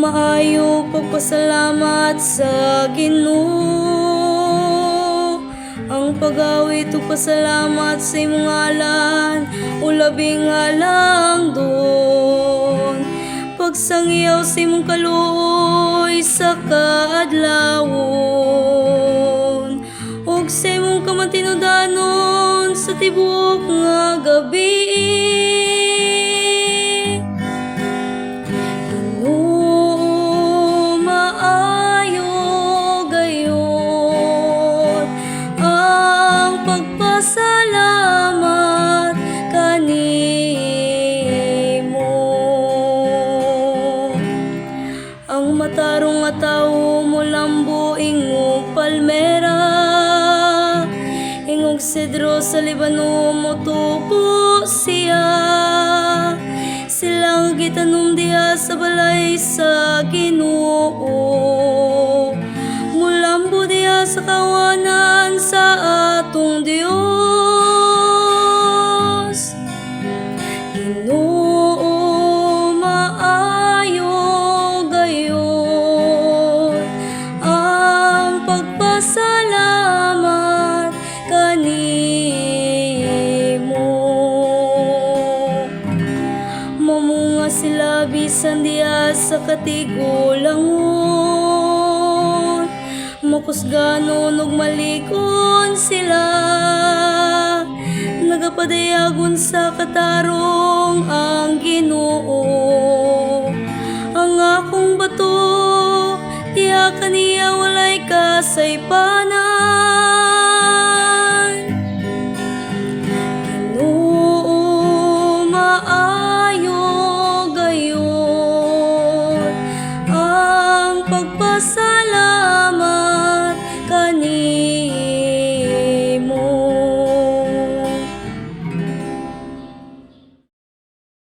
maayo pagpasalamat sa Ginoo. Ang pag-awit ug pasalamat sa imong ngalan, ulabing ngalang doon. Pagsangyaw sa imong kaluoy sa kaadlawon, ug sa imong kamatinudanon sa tibuok nga gabi. Salamat kanimo. Ang matarong nga tawo mo lambo ingog palmera, ingog sedro sa Libano mo tubo siya. Silang gitanom diha sa balay sa Ginoo, mulambo diha sa kawanan sa atong Dios. Salamat kanimo. Mamunga sila bisan diya sa katigulangon, makusganon ug malikon sila. Nagapadayagon sa katarong ang Ginoo. Ang akong bato, tiya kaniya walay kasaypanan.